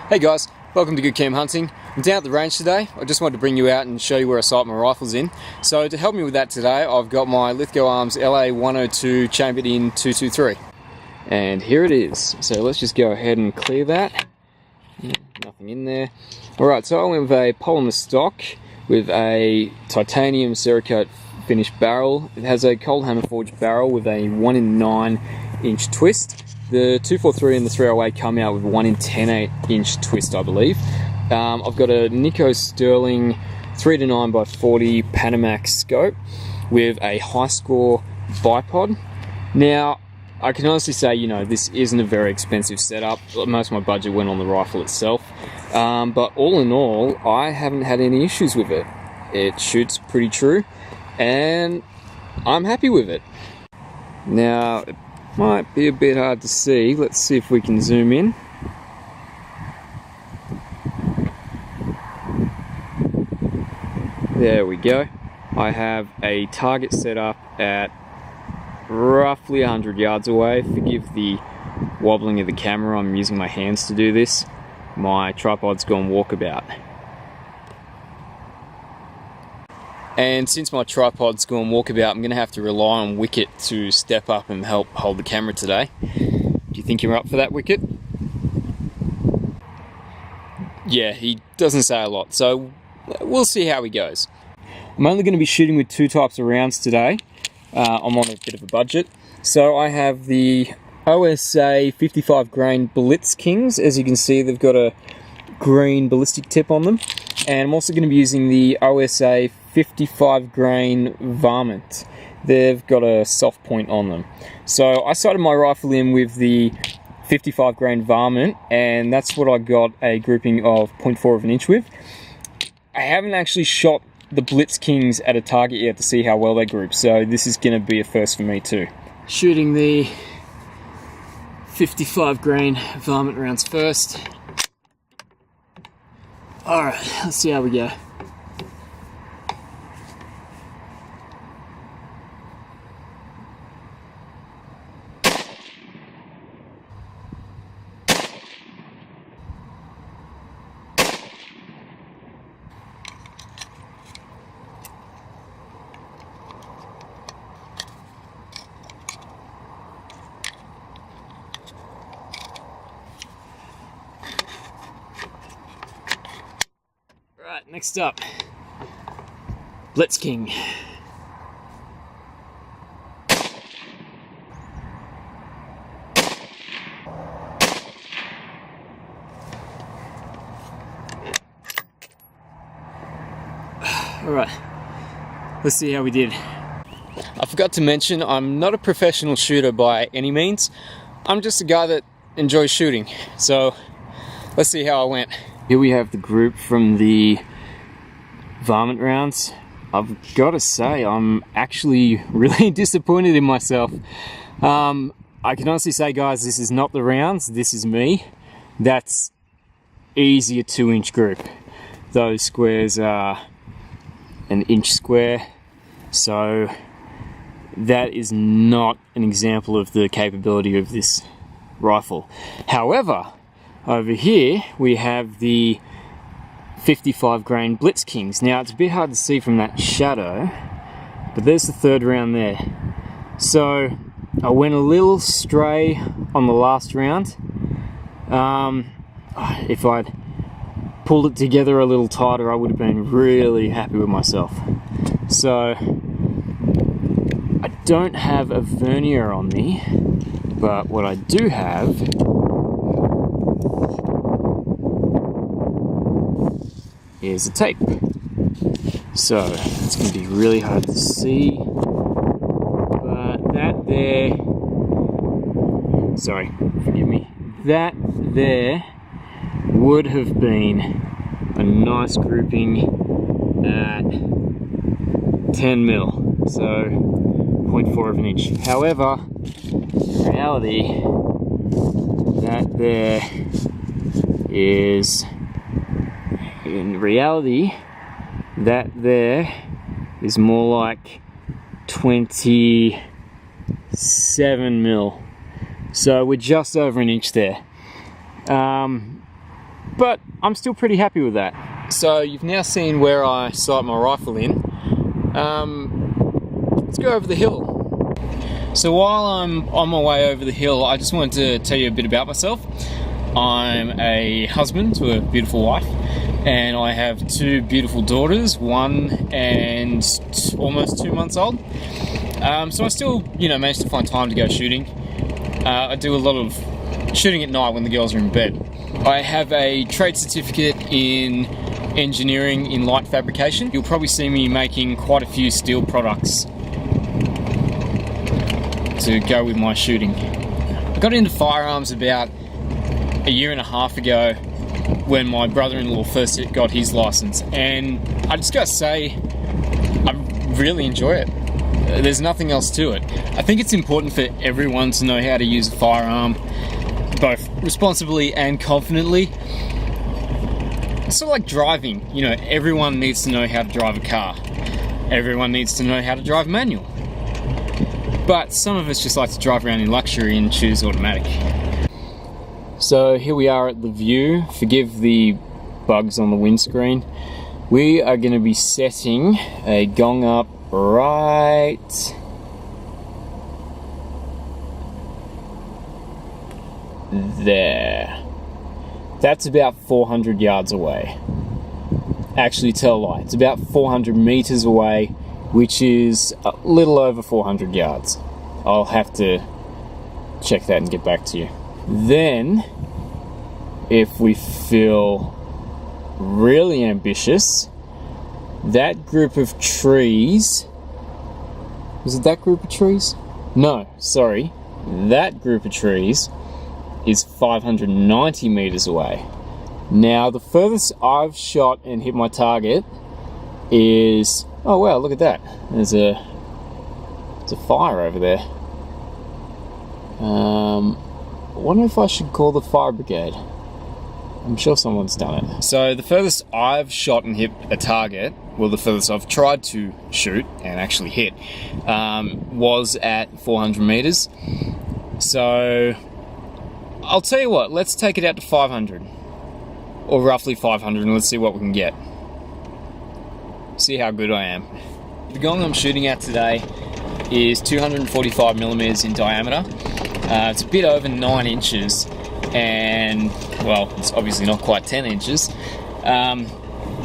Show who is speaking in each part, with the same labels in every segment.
Speaker 1: Hey guys, welcome to Good Cam Hunting. I'm down at the range today. I just wanted to bring you out and show you where I sight my rifles in. So to help me with that today, I've got my Lithgow Arms LA102 chambered in 223. And here it is. So let's just go ahead and clear that. Nothing in there. Alright, so I went with a polymer stock with a titanium Cerakote finished barrel. It has a cold hammer forged barrel with a 1 in 9 inch twist. The 243 and the 308 come out with 1 in 10 inch twist, I believe. I've got a Nikko Sterling 3 to 9 by 40 Panamax scope with a high score bipod. Now, I can honestly say, you know, this isn't a very expensive setup. Most of my budget went on the rifle itself. But all in all, I haven't had any issues with it. It shoots pretty true, and I'm happy with it. Now, it might be a bit hard to see. Let's see if we can zoom in. There we go. I have a target set up at roughly 100 yards away. Forgive the wobbling of the camera, I'm using my hands to do this. My tripod's gone walkabout. And since my tripod's gone walkabout, I'm going to have to rely on Wicket to step up and help hold the camera today. Do you think you're up for that, Wicket? Yeah, he doesn't say a lot, so we'll see how he goes. I'm only going to be shooting with 2 types of rounds today. I'm on a bit of a budget. So I have the OSA 55 grain Blitz Kings. As you can see, they've got a green ballistic tip on them. And I'm also going to be using the OSA 55 grain Varmint. They've got a soft point on them. So I sighted my rifle in with the 55 grain Varmint, and that's what I got a grouping of 0.4 of an inch with. I haven't actually shot the Blitz Kings at a target yet to see how well they group, so this is going to be a first for me too. Shooting the 55 grain Varmint rounds first. Alright, let's see how we go. Right, next up, Blitz King. Alright, let's see how we did. I forgot to mention, I'm not a professional shooter by any means. I'm just a guy that enjoys shooting. So, let's see how I went. Here we have the group from the Varmint rounds. I've got to say, I'm actually really disappointed in myself. I can honestly say, guys, this is not the rounds, this is me. That's easy a 2-inch group. Those squares are an inch square, so that is not an example of the capability of this rifle. However, over here we have the 55 grain Blitz Kings. Now it's a bit hard to see from that shadow, but there's the 3rd round there. So I went a little stray on the last round. If I'd pulled it together a little tighter, I would have been really happy with myself. So I don't have a vernier on me, but what I do have is a tape. So it's going to be really hard to see, but that there, sorry, forgive me, that there would have been a nice grouping at 10 mil, so 0.4 of an inch. However, in reality, that there is, in reality, that there is more like 27 mil. So we're just over an inch there. but I'm still pretty happy with that. So you've now seen where I sight my rifle in. Let's go over the hill. So while I'm on my way over the hill, I just wanted to tell you a bit about myself. I'm a husband to a beautiful wife, and I have two beautiful daughters, 1 and almost 2 months old. So I still, manage to find time to go shooting. I do a lot of shooting at night when the girls are in bed. I have a trade certificate in engineering in light fabrication. You'll probably see me making quite a few steel products to go with my shooting. I got into firearms about a year and a half ago when my brother-in-law first got his license, and I just gotta say, I really enjoy it. There's nothing else to it. I think it's important for everyone to know how to use a firearm, both responsibly and confidently. It's sort of like driving. Everyone needs to know how to drive a car. Everyone needs to know how to drive manual. But some of us just like to drive around in luxury and choose automatic. So here we are at the view. Forgive the bugs on the windscreen. We are going to be setting a gong up right there. That's about 400 yards away. Actually, tell a lie. It's about 400 meters away, which is a little over 400 yards. I'll have to check that and get back to you. Then, if we feel really ambitious, that group of trees... Was it that group of trees? No, sorry. That group of trees is 590 meters away. Now, the furthest I've shot and hit my target is... Oh wow, look at that. There's a fire over there. I wonder if I should call the fire brigade. I'm sure someone's done it. So the furthest I've shot and hit a target, well, the furthest I've tried to shoot and actually hit, was at 400 meters. So I'll tell you what, let's take it out to 500, or roughly 500, and let's see what we can get. See how good I am. The gong I'm shooting at today is 245 millimeters in diameter. It's a bit over 9 inches, and well, it's obviously not quite 10 inches.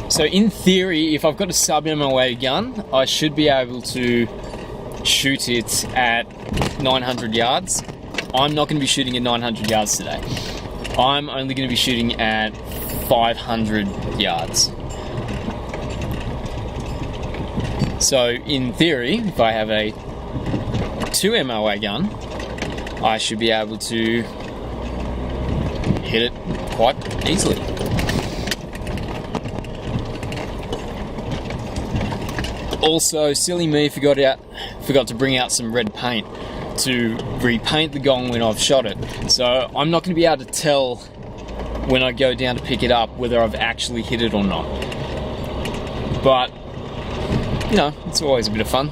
Speaker 1: So in theory, if I've got a sub-MOA gun, I should be able to shoot it at 900 yards. I'm not going to be shooting at 900 yards today. I'm only going to be shooting at 500 yards. So in theory, if I have a 2 MOA gun, I should be able to hit it quite easily. Also, silly me, forgot to bring out some red paint to repaint the gong when I've shot it. So I'm not going to be able to tell when I go down to pick it up whether I've actually hit it or not. But it's always a bit of fun.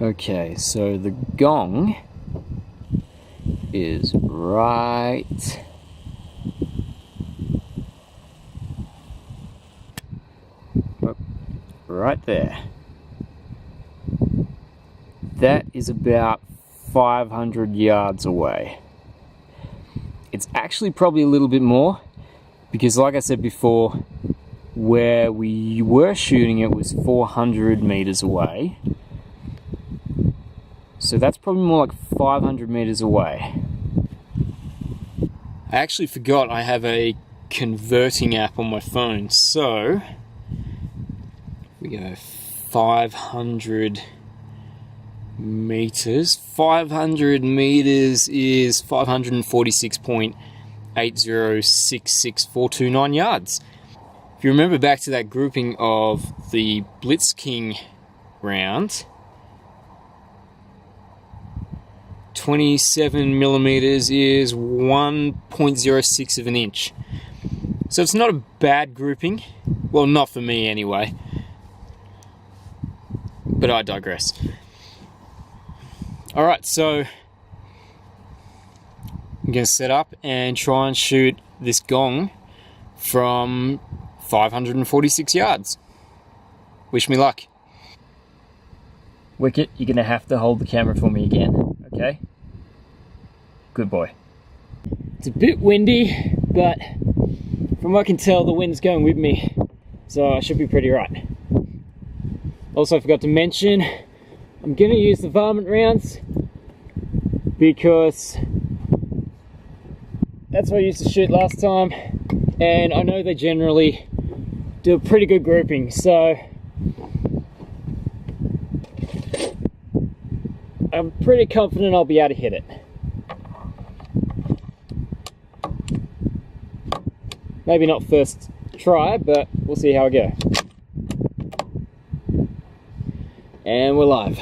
Speaker 1: Okay, so the gong is right there. That is about 500 yards away. It's actually probably a little bit more, because like I said before, where we were shooting it was 400 meters away. So that's probably more like 500 meters away. I actually forgot I have a converting app on my phone. So we go 500 meters. 500 meters is 546.8066429 yards. If you remember back to that grouping of the Blitz King round, 27 millimeters is 1.06 of an inch. So it's not a bad grouping. Well, not for me anyway. But I digress. Alright, so I'm going to set up and try and shoot this gong from 546 yards. Wish me luck. Wicket, you're going to have to hold the camera for me again, okay? Good boy. It's a bit windy, but from what I can tell, the wind's going with me, so I should be pretty right. Also, I forgot to mention, I'm going to use the varmint rounds because that's what I used to shoot last time, and I know they generally do a pretty good grouping, so I'm pretty confident I'll be able to hit it. Maybe not first try, but we'll see how I go. And we're live.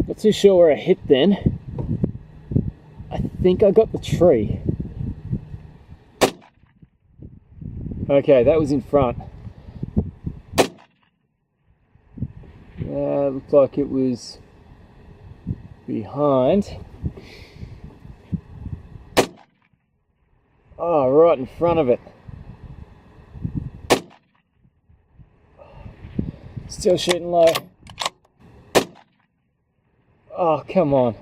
Speaker 1: Not too sure where I hit then. I think I got the tree. Okay, that was in front. Looked like it was behind. Oh, right in front of it. Still shooting low. Oh, come on.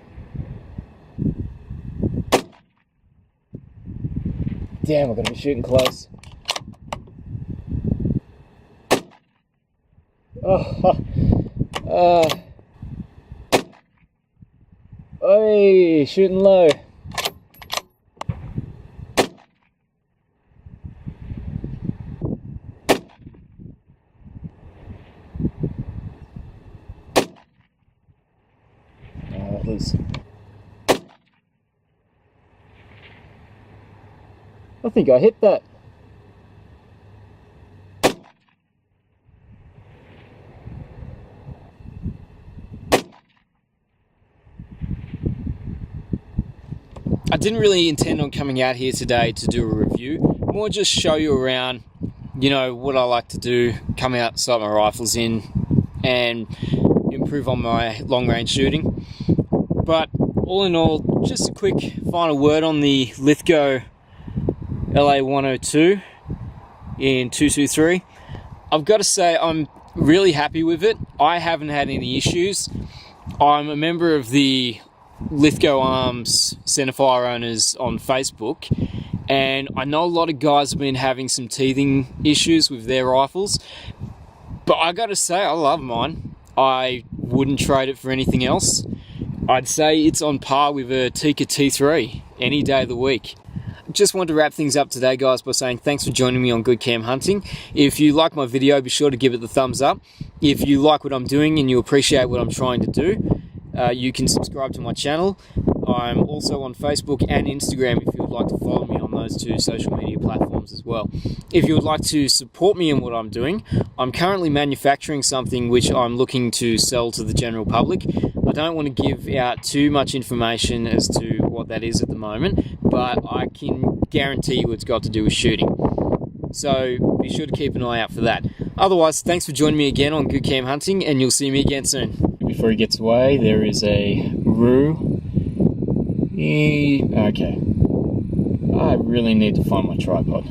Speaker 1: Damn, I'm gonna be shooting close. Hey, shooting low. That was... I think I hit that. I didn't really intend on coming out here today to do a review, more just show you around, you know, what I like to do, come out, sight my rifles in, and improve on my long range shooting. But all in all, just a quick final word on the Lithgow LA102 in 223. I've got to say I'm really happy with it. I haven't had any issues. I'm a member of the Lithgow Arms centerfire owners on Facebook, and I know a lot of guys have been having some teething issues with their rifles, but I gotta say I love mine. I wouldn't trade it for anything else. I'd say it's on par with a Tikka T3 any day of the week. Just wanted to wrap things up today, guys, by saying thanks for joining me on Good Cam Hunting. If you like my video, be sure to give it the thumbs up. If you like what I'm doing and you appreciate what I'm trying to do, you can subscribe to my channel. I'm also on Facebook and Instagram if you would like to follow me on those two social media platforms as well. If you would like to support me in what I'm doing, I'm currently manufacturing something which I'm looking to sell to the general public. I don't want to give out too much information as to what that is at the moment, but I can guarantee you it's got to do with shooting. So be sure to keep an eye out for that. Otherwise, thanks for joining me again on Good Cam Hunting, and you'll see me again soon. Before he gets away, there is a roo. Okay. I really need to find my tripod.